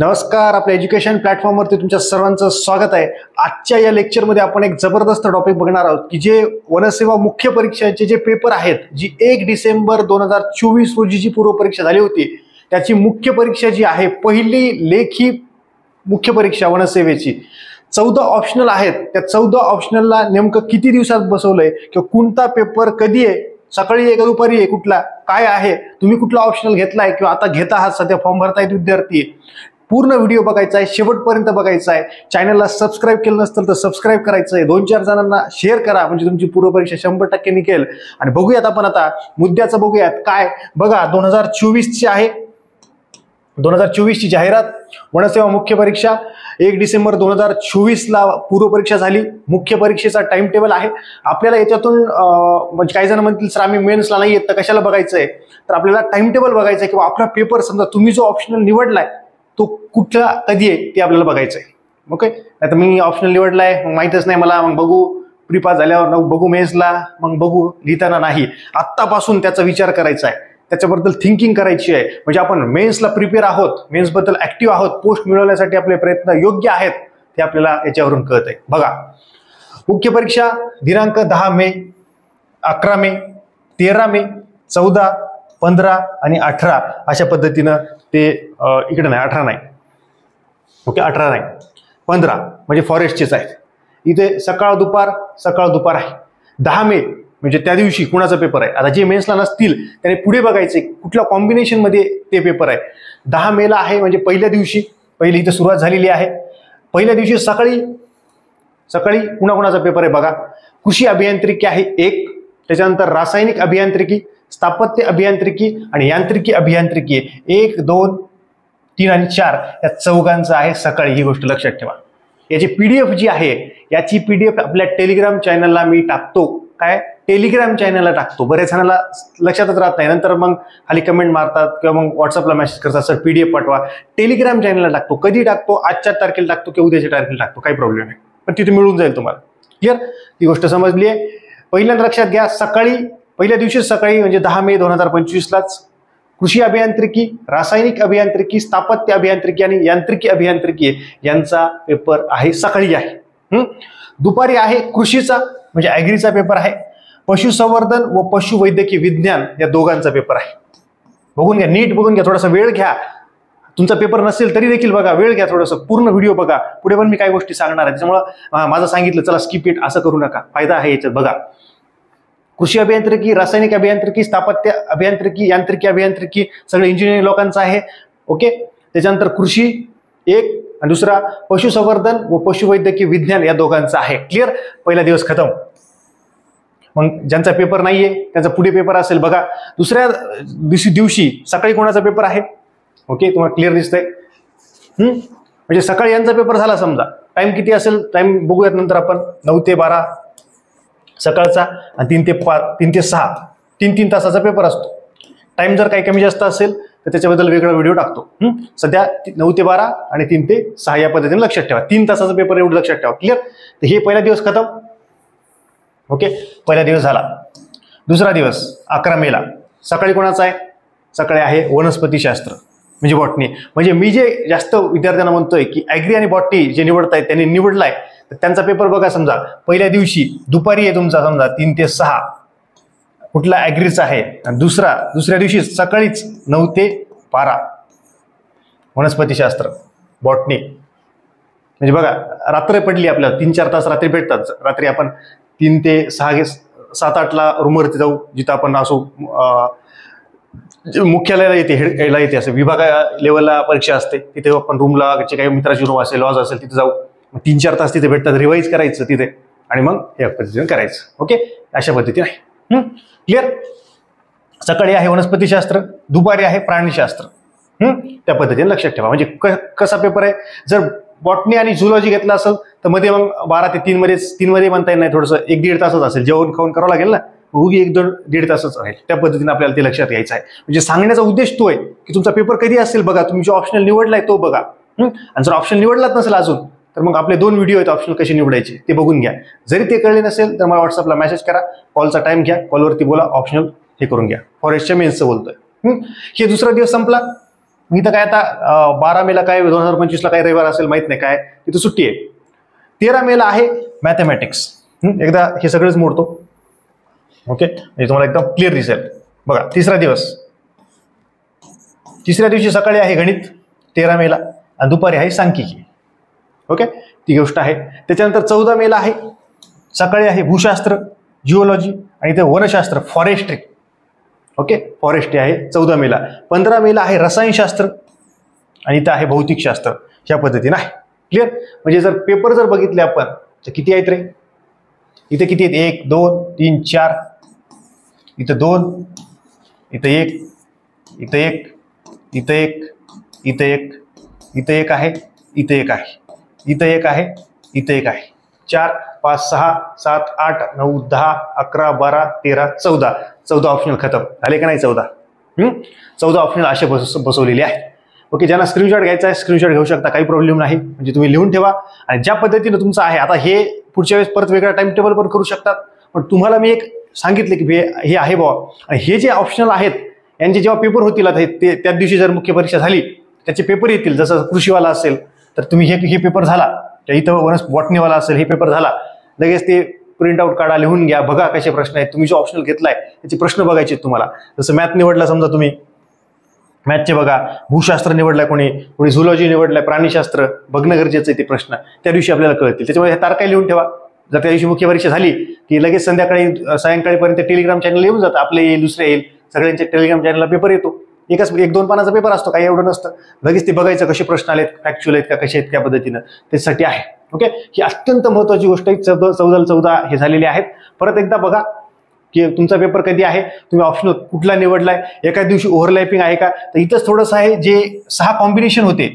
नमस्कार, आपल्या एज्युकेशन प्लॅटफॉर्मवरती तुमच्या सर्वांचं स्वागत आहे। आजच्या या लेक्चरमध्ये आपण एक जबरदस्त टॉपिक बघणार आहोत की जे वनसेवा मुख्य परीक्षाचे जे पेपर आहेत, जी 1 डिसेंबर 2024 रोजी जी पूर्व परीक्षा झाली होती, त्याची मुख्य परीक्षा जी आहे, पहिली लेखी मुख्य परीक्षा वनसेवेची 14 ऑप्शनल आहेत। त्या 14 ऑप्शनलला नेमकं किती दिवसात बसवलंय किंवा कोणता पेपर कधी आहे, सकाळी आहे का दुपारी आहे, कुठला काय आहे, तुम्ही कुठला ऑप्शनल घेतलाय किंवा आता घेत आहात, सध्या फॉर्म भरतायत विद्यार्थी, पूर्ण व्हिडिओ बघायचा आहे, शेवटपर्यंत बघायचा आहे। चॅनलला सबस्क्राइब केलं नसेल तर सबस्क्राइब करायचं आहे, 2-4 जणांना शेअर करा, म्हणजे तुमची पूर्व परीक्षा 100% निघेल। आणि बघूयात आपण आता मुद्द्याचं बघूयात काय बघा, 2024 ची आहे, 2024 ची जाहिरात, वनसेवा मुख्य परीक्षा 1 डिसेंबर 2024 ला पूर्व परीक्षा झाली। मुख्य परीक्षेचा टाइम टेबल आहे आपल्याला। याच्यातून म्हणजे काही जण म्हणतील सर आम्ही मेन्सला नाही येत तर कशाला बघायचंय, तर आपल्याला टाइम टेबल बघायचं आहे किंवा आपला पेपर समजा तुम्ही जो ऑप्शनल निवडलाय तो कुठला कधी आहे ते आपल्याला बघायचं आहे। ओके, नाही तर मी ऑप्शनल निवडलाय मग माहितच नाही मला, मग बघू प्री पास झाल्यावर बघू मेन्सला, मग बघू लिहिताना नाही, आत्तापासून त्याचा विचार करायचा आहे, त्याच्याबद्दल थिंकिंग करायची आहे। म्हणजे आपण मेन्सला प्रिपेअर आहोत, मेन्सबद्दल ऍक्टिव्ह आहोत, पोस्ट मिळवण्यासाठी आपले प्रयत्न योग्य आहेत ते आपल्याला याच्यावरून कळत आहे। बघा, मुख्य परीक्षा दिनांक 10 मे, 11 मे, 13 मे, 14, 15 आणि 18 अशा पद्धतीनं ते इकडे नाही, 18 नाही, ओके 18 नाही 15 म्हणजे फॉरेस्टचेच आहेत। इथे सकाळ दुपार आहे। 10 मे म्हणजे त्या दिवशी कुणाचा पेपर आहे, आता जे मेन्सला नसतील त्याने पुढे बघायचे कुठल्या कॉम्बिनेशन मध्ये ते पेपर आहे। 10 मेला आहे म्हणजे पहिल्या दिवशी, पहिली इथे सुरुवात झालेली आहे। पहिल्या दिवशी सकाळी कुणाचा पेपर आहे बघा, कृषी अभियांत्रिकी आहे 1, त्याच्यानंतर रासायनिक अभियांत्रिकी, स्थापत्य अभियांत्रिकी आणि यांत्रिकी अभियांत्रिकी 1, 2, 3 आणि 4 या चौघांचं आहे सकाळी, ही गोष्ट लक्षात ठेवा। याची पीडीएफ जी आहे, याची पीडीएफ आपल्या टेलिग्राम चॅनलला मी टाकतो, काय टेलिग्राम चॅनलला टाकतो। बरेच जणांना लक्षातच राहत नाही, नंतर मग खाली कमेंट मारतात किंवा मग व्हॉट्सअपला मेसेज करतात सर पीडीएफ पाठवा। टेलिग्राम चॅनलला टाकतो, कधी टाकतो, आजच्या तारखेला टाकतो किंवा उद्याच्या तारखेला टाकतो, काही प्रॉब्लेम नाही, पण तिथे मिळून जाईल तुम्हाला। क्लिअर, ती गोष्ट समजली आहे। पहिल्यांदा लक्षात घ्या, सकाळी पहिल्या दिवशी सकाळी म्हणजे 10 मे 2025 लाच कृषी अभियांत्रिकी, रासायनिक अभियांत्रिकी, स्थापत्य अभियांत्रिकी आणि यांत्रिकी अभियांत्रिकी यांचा पेपर आहे, सकाळी आहे। दुपारी आहे कृषीचा म्हणजे ऍग्रीचा पेपर आहे, पशुसंवर्धन व पशुवैद्यकीय विज्ञान या दोघांचा पेपर आहे। बघून घ्या, नीट बघून घ्या, थोडासा वेळ घ्या, तुमचा पेपर नसेल तरी देखील बघा, वेळ घ्या, थोडंसं पूर्ण व्हिडिओ बघा, पुढे पण मी काही गोष्टी सांगणार आहे, त्याच्यामुळे माझं सांगितलं चला स्किप इट असं करू नका, फायदा आहे याच्यात। बघा, कृषी अभियांत्रिकी, रासायनिक अभियांत्रिकी, स्थापत्य अभियांत्रिकी, यांत्रिकी अभियांत्रिकी सगळे इंजिनिअरिंग लोकांचं आहे। ओके, त्याच्यानंतर कृषी 1 आणि दुसरा पशुसंवर्धन व पशुवैद्यकीय विज्ञान या दोघांचा आहे। क्लिअर, पहिला दिवस खतम। मग ज्यांचा पेपर नाहीये त्यांचा पुढे पेपर असेल बघा। दुसऱ्या दिवशी सकाळी कोणाचा पेपर आहे, ओके तुम्हाला क्लिअर दिसतंय, म्हणजे सकाळी यांचा पेपर झाला समजा, टाइम किती असेल टाइम बघूयात नंतर आपण, 9 ते 12 सकाळचा आणि 3 ते 6 3 तासाचा पेपर असतो। टाइम जर काही कमी जास्त असेल तर त्याच्याबद्दल वेगळा व्हिडिओ टाकतो। सध्या 9 ते 12 आणि 3 ते 6 या पद्धतीने लक्षात ठेवा, 3 तासाचा पेपर एवढं लक्षात ठेवा। क्लिअर, तर हे पहिला दिवस खतम। ओके, पहिला दिवस झाला। दुसरा दिवस 11 मेला सकाळी कोणाचा आहे, सकाळी आहे वनस्पतीशास्त्र म्हणजे बॉटनी। म्हणजे मी जे जास्त विद्यार्थ्यांना म्हणतोय की ऍग्री आणि बॉटनी जे निवडतायत त्यांनी निवडलाय, तर त्यांचा पेपर बघा, समजा पहिल्या दिवशी दुपारी आहे तुमचा, समजा 3 ते 6 कुठला ऍग्रीचा आहे, आणि दुसऱ्या दिवशी सकाळीच 9 ते 12 वनस्पतीशास्त्र बॉटनी। म्हणजे बघा, रात्र पडली आपल्याला, 3-4 तास रात्री भेटतात। रात्री आपण 3 ते 6 7-8ला रूमवरती जाऊ, जिथं आपण असो मुख्यालयाला येते असं विभाग लेवलला परीक्षा असते, तिथे आपण रूमला काही मित्राची रूम असेल, लॉज असेल, तिथे जाऊ, 3-4 तास तिथे भेटतात, रिवाईज करायचं तिथे आणि मग या पद्धतीने करायचं। ओके, अशा पद्धतीने आहे। क्लिअर, सकाळी आहे वनस्पतीशास्त्र, दुपारी आहे प्राणीशास्त्र, त्या पद्धतीने लक्षात ठेवा। म्हणजे कसा पेपर आहे, जर बॉटनी आणि झुलॉजी घेतला असेल तर मध्ये मग 12 ते 3 मध्ये म्हणता येईल, नाही थोडंसं 1-1.5 तासच असेल, जेवण खाऊन करावं लागेल ना, उगी 1-2-1.5 तासच राहील, त्या पद्धतीने आपल्याला ते लक्षात घ्यायचं आहे। म्हणजे सांगण्याचा उद्देश तो आहे की तुमचा पेपर कधी असेल बघा, तुम्ही जो ऑप्शनल निवडलाय तो बघा, आणि जर ऑप्शन निवडलाच नसेल अजून तर मग आपले 2 व्हिडिओ आहेत ऑप्शनल कसे निवडायचे ते बघून घ्या। जरी ते कळले नसेल तर मला व्हॉट्सअपला मेसेज करा, कॉलचा टाइम घ्या, कॉलवरती बोला, ऑप्शनल हे करून घ्या, फॉरेस्टच्या मेन्सचं बोलतोय। हे दुसरा दिवस संपला, मी तर काय आता 12 मेला काय 2025ला काय रविवार असेल माहित नाही, काय तिथं सुट्टी आहे. 13 मेला आहे मॅथमॅटिक्स. एकदा हे सगळेच मोडतो. ओके, म्हणजे तुम्हाला एकदम क्लिअर दिसेल. बघा, तिसरा दिवस, तिसऱ्या दिवशी सकाळी आहे गणित 13 मेला आणि दुपारी आहे सांख्यिकी. ओके, ती गोष्ट आहे. त्याच्यानंतर 14 मेला आहे सकाळी आहे भूशास्त्र, जिओलॉजी आणि इथे वनशास्त्र, फॉरेस्ट्री. ओके, फॉरेस्ट्री आहे 14 मेला. 15 मेला आहे रसायनशास्त्र आणि इथं आहे भौतिकशास्त्र. ह्या पद्धतीने आहे. क्लिअर? म्हणजे जर पेपर जर बघितले आपण तर किती आहेत रे? इथे किती आहेत? 1 2 3 4, इथं 2, इथं 1, इथं 1, इथं 1, इथं 1, इथं 1 आहे, इथं 1 आहे, इथं 1 आहे, इथं 1 आहे. 4 5 6 7 8 9 10 11 12 13 14. 14 ऑप्शनल खतम झाले का नाही? 14 ऑप्शनल असे बसवलेले आहेत. ओके, ज्यांना स्क्रीनशॉट घ्यायचा आहे स्क्रीनशॉट घेऊ शकता, काही प्रॉब्लेम नाही. म्हणजे तुम्ही लिहून ठेवा आणि ज्या पद्धतीने तुमचं आहे आता हे पुढच्या वेळेस परत वेगळा टाइम टेबल पण करू शकतात. पण तुम्हाला मी एक सांगितले की हे आहे बुवा, आणि हे जे ऑप्शनल आहेत यांचे जेव्हा पेपर होतील आता ते त्याच दिवशी जर मुख्य परीक्षा झाली त्याचे पेपर येतील. जसं कृषीवाला असेल तर तुम्ही हे पेपर झाला, इथं बॉटनीवाला असेल हे पेपर झाला, लगेच ते प्रिंट आउट काढा, लिहून घ्या, बघा कसे प्रश्न आहेत. तुम्ही जो ऑप्शनल घेतलाय त्याचे प्रश्न बघायचे तुम्हाला. जसं मॅथ निवडला समजा तुम्ही, मॅथचे बघा. भूशास्त्र निवडलाय कोणी झुलॉजी निवडलाय, प्राणीशास्त्र बघणं गरजेचं आहे. ते प्रश्न त्या दिवशी आपल्याला कळतील. त्याच्यामुळे हे तारखा लिहून ठेवा. जर त्या दिवशी मुख्य परीक्षा झाली की लगेच सायंकाळीपर्यंत टेलिग्राम चॅनल येऊन जातं. आपले येईल, दुसरे येईल, सगळ्यांच्या टेलिग्राम चॅनलला पेपर येतो. 1-2 पानाचा पेपर असतो, काही एवढं नसतं. लगेच ते बघायचं कसे प्रश्न आलेत, फॅक्च्युअल आहेत का, कसे आहेत त्या पद्धतीनं, त्याच्यासाठी आहे. ओके, ही अत्यंत महत्वाची गोष्ट आहे. 14 हे झालेली आहेत. परत एकदा बघा की तुमचा पेपर कधी आहे, तुम्ही ऑप्शन कुठला निवडलाय, एका दिवशी ओव्हरलॅपिंग आहे का. तर इथंच थोडंसं आहे, जे 6 कॉम्बिनेशन होते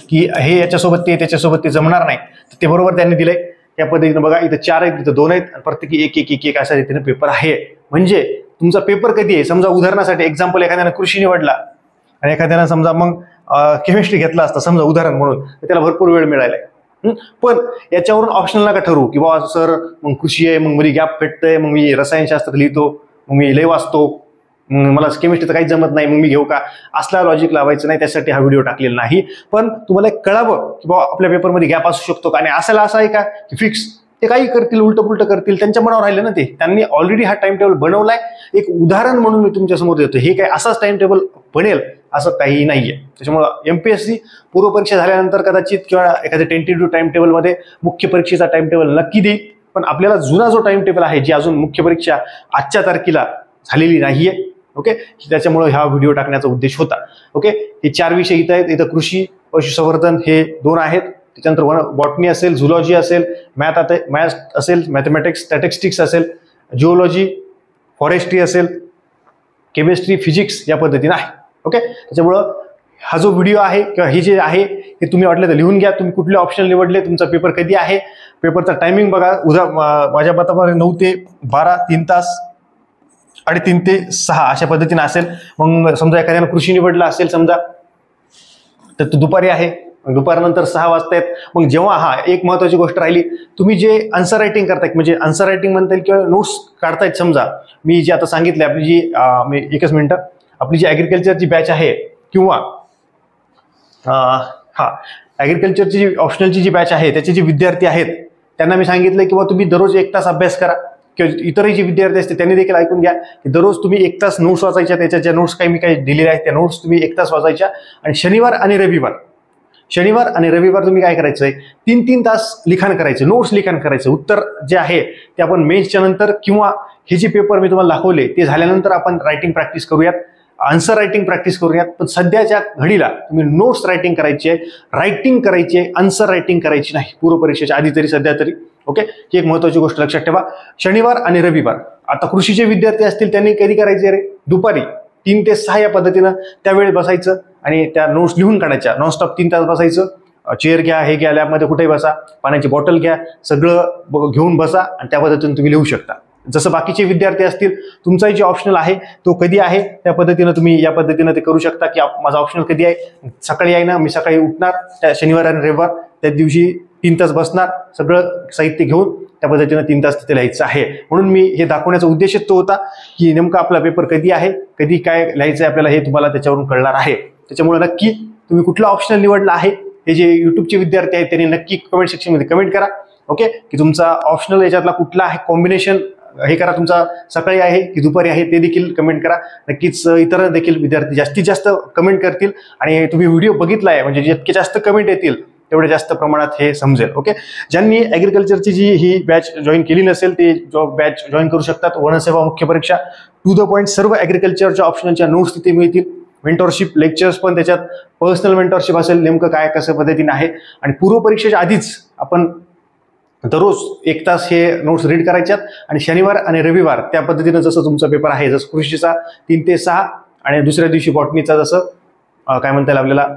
की हे याच्यासोबत ते त्याच्यासोबत ते जमणार नाही, ते बरोबर त्यांनी दिलंय. त्या पद्धतीनं बघा, इथं 4 आहेत, इथं 2 आहेत आणि प्रत्येकी 1-1-1-1 अशा रीतीने पेपर आहे. म्हणजे तुमचा पेपर कधी आहे, समजा उदाहरणासाठी एक्झाम्पल एखाद्यानं कृषी निवडला आणि एखाद्यानं समजा मग केमिस्ट्री घेतला असता समजा उदाहरण म्हणून, तर त्याला भरपूर वेळ मिळालाय. पण याच्यावरून ऑप्शनल नका ठरवू की बाबा सर मग कृषी आहे, मग मध्ये गॅप भेटतंय, मग मी रसायनशास्त्र लिहितो, मग मी लय वाचतो, मला केमिस्ट्री तर काहीच जमत नाही, मग मी घेऊ का. असला लॉजिक लावायचं नाही, त्यासाठी हा व्हिडिओ टाकलेला नाही. पण तुम्हाला एक कळावं की बाबा आपल्या पेपरमध्ये गॅप असू शकतो का. आणि असायला असं आहे का की फिक्स ते काही करतील, उलटं पुलटं करतील, त्यांच्या मनावर राहिलं ना. ते त्यांनी ऑलरेडी हा टाइम टेबल बनवलाय. एक उदाहरण म्हणून मी तुमच्या समोर देतो. हे काय असाच टाइम टेबल बनेल असं काही नाहीये. त्याच्यामुळं एमपीएससी पूर्व परीक्षा झाल्यानंतर कदाचित किंवा एखाद्या टेंटेटिव्ह टाइम टेबलमध्ये मुख्य परीक्षेचा टाइम टेबल नक्की देईल. पण आपल्याला जुना जो टाइम टेबल आहे, जी अजून मुख्य परीक्षा आजच्या तारखेला झालेली नाहीये. ओके, त्याच्यामुळे हा व्हिडिओ टाकण्याचा उद्देश होता. ओके, हे 4 विषय इथं आहेत. इथं कृषी, पशुसंवर्धन हे 2 आहेत. त्याच्यानंतर बॉटनी असेल, झुलॉजी असेल, मॅथ असेल, मॅथमॅटिक्स, स्टॅटिस्टिक्स असेल, जिओलॉजी, फॉरेस्ट्री असेल, केमिस्ट्री, फिजिक्स या पद्धतीने आहे. ओके, त्याच्यामुळं हा जो व्हिडिओ आहे किंवा हे जे आहे हे तुम्ही वाटलं तर लिहून घ्या. तुम्ही कुठले ऑप्शन निवडले, तुमचा पेपर कधी आहे, पेपरचा टायमिंग बघा. माझ्या मतामध्ये 9 ते 12 3 तास आणि 3 ते 6 अशा पद्धतीने असेल. मग समजा एखाद्यानं कृषी निवडला असेल समजा, तर तो दुपारी आहे, दुपारनंतर 6 वाजतायत. मग जेव्हा एक महत्वाची गोष्ट राहिली, तुम्ही जे आन्सर रायटिंग करताय, म्हणजे आन्सर रायटिंग म्हणता येईल किंवा नोट्स काढतायत समजा, मी जे आता सांगितले आपली जी एकच मिनिटं, आपली जी ॲग्रिकल्चरची बॅच आहे किंवा ॲग्रिकल्चरची जी ऑप्शनलची जी बॅच आहे त्याचे जे विद्यार्थी आहेत त्यांना मी सांगितलं की तुम्ही दररोज 1 तास अभ्यास करा. किंवा इतरही जे विद्यार्थी असते त्यांनी देखील ऐकून घ्या की दररोज तुम्ही 1 तास नोट्स वाचायच्या. त्याच्या ज्या नोट्स मी काही दिलेल्या आहेत त्या नोट्स तुम्ही 1 तास वाचायच्या. आणि शनिवार आणि रविवार तुम्ही काय करायचंय, 3-3 तास लिखाण करायचं, नोट्स लिखाण करायचं. उत्तर जे आहे ते आपण मेन्सच्या नंतर किंवा हे जे पेपर मी तुम्हाला दाखवले ते झाल्यानंतर आपण रायटिंग प्रॅक्टिस करूयात, आन्सर रायटिंग प्रॅक्टिस करूयात. पण सध्याच्या घडीला तुम्ही नोट्स रायटिंग करायची आहे, आन्सर रायटिंग करायची नाही, पूर्व परीक्षेच्या आधी तरी सध्या तरी. ओके, ही एक महत्वाची गोष्ट लक्षात ठेवा. शनिवार आणि रविवार. आता कृषीचे विद्यार्थी असतील त्यांनी कधी करायचे रे, दुपारी 3 ते 6 या पद्धतीनं त्यावेळी बसायचं आणि त्या नोट्स लिहून काढायच्या. नॉनस्टॉप 3 तास बसायचं. चेअर घ्या, हे घ्या, लॅबमध्ये कुठेही बसा, पाण्याची बॉटल घ्या, सगळं घेऊन बसा आणि त्या पद्धतीने तुम्ही लिहू शकता. जसं बाकीचे विद्यार्थी असतील, तुमचाही जे ऑप्शनल आहे तो कधी आहे त्या पद्धतीनं तुम्ही या पद्धतीनं ते करू शकता की माझा ऑप्शनल कधी आहे, सकाळी आहे ना, मी सकाळी उठणार त्या शनिवार आणि रविवार, त्या दिवशी 3 तास बसणार, सगळं साहित्य घेऊन त्या पद्धतीनं 3 तास तिथे लिहायचं आहे. म्हणून मी हे दाखवण्याचा उद्देशच तो होता की नेमका आपला पेपर कधी आहे, कधी काय लिहायचं आहे आपल्याला हे तुम्हाला त्याच्यावरून कळणार आहे. त्याच्यामुळे नक्की तुम्ही कुठला ऑप्शनल निवडला आहे हे जे युट्यूबचे विद्यार्थी आहेत त्यांनी नक्की कमेंट सेक्शनमध्ये कमेंट करा. ओके, की तुमचा ऑप्शनल याच्यातला कुठला आहे कॉम्बिनेशन हे करा, तुमचा सकाळी आहे की दुपारी आहे ते देखील कमेंट करा. नक्कीच इतर देखील विद्यार्थी जास्तीत जास्त कमेंट करतील आणि तुम्ही व्हिडिओ बघितला आहे म्हणजे जितके जास्त कमेंट येतील तेवढे जास्त प्रमाणात हे समजेल. ओके, ज्यांनी ॲग्रिकल्चरची जी ही बॅच जॉईन केली नसेल ते बॅच जॉईन करू शकतात. वनसेवा मुख्य परीक्षा टू द पॉईंट सर्व ॲग्रिकल्चरच्या ऑप्शनच्या नोट्स तिथे मिळतील. मेंटॉरशिप लेक्चर्स पण त्याच्यात पर्सनल मेंटॉरशिप असेल, नेमकं काय कसं पद्धतीने आहे. आणि पूर्व परीक्षेच्या आधीच आपण दररोज 1 तास हे नोट्स रीड करायच्यात आणि शनिवार आणि रविवार त्या पद्धतीनं जसं तुमचा पेपर आहे, जसं कृषीचा 3 ते 6 आणि दुसऱ्या दिवशी बॉटनीचा जसं काय म्हणता येईल आपल्याला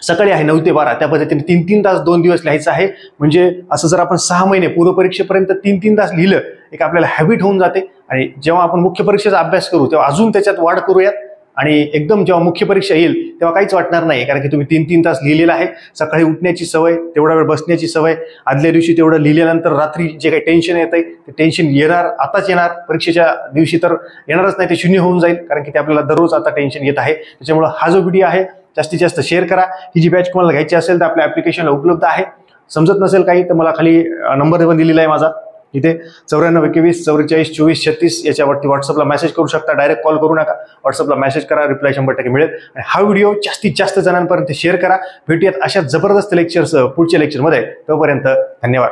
सकाळी आहे 9 ते 12 त्या पद्धतीने 3-3 तास 2 दिवस लिहायचं आहे. म्हणजे असं जर आपण 6 महिने पूर्व परीक्षेपर्यंत 3-3 तास लिहिलं एक आपल्याला हॅबिट होऊन जाते. आणि जेव्हा आपण मुख्य परीक्षेचा अभ्यास करू तेव्हा अजून त्याच्यात वाढ करूयात आणि एकदम जेव्हा मुख्य परीक्षा येईल तेव्हा काहीच वाटणार नाही, कारण की तुम्ही 3-3 तास लिहिलेलं आहे. सकाळी उठण्याची सवय, तेवढा वेळ बसण्याची सवय, आदल्या दिवशी तेवढं लिहिल्यानंतर रात्री जे काही टेन्शन येत आहे ते टेन्शन येणार आताच येणार, परीक्षेच्या दिवशी तर येणारच नाही, ते शून्य होऊन जाईल, कारण की ते आपल्याला दररोज आता टेन्शन येत आहे. त्याच्यामुळे हा जो व्हिडिओ आहे जास्तीत जास्त शेअर करा. ही जी बॅच तुम्हाला घ्यायची असेल तर आपल्या ॲप्लिकेशनला उपलब्ध आहे. समजत नसेल काही तर मला खाली नंबर पण दिलेला आहे माझा, इथे 94 21 44 24 36 याच्यावरती व्हॉट्सअपला मेसेज करू शकता. डायरेक्ट कॉल करू नका, व्हॉट्सअपला मेसेज करा, रिप्लाय 100% मिळेल. आणि हा व्हिडिओ जास्तीत जास्त जणांपर्यंत शेअर करा. भेटूयात अशा जबरदस्त लेक्चर्स पुढच्या लेक्चरमध्ये. तोपर्यंत धन्यवाद.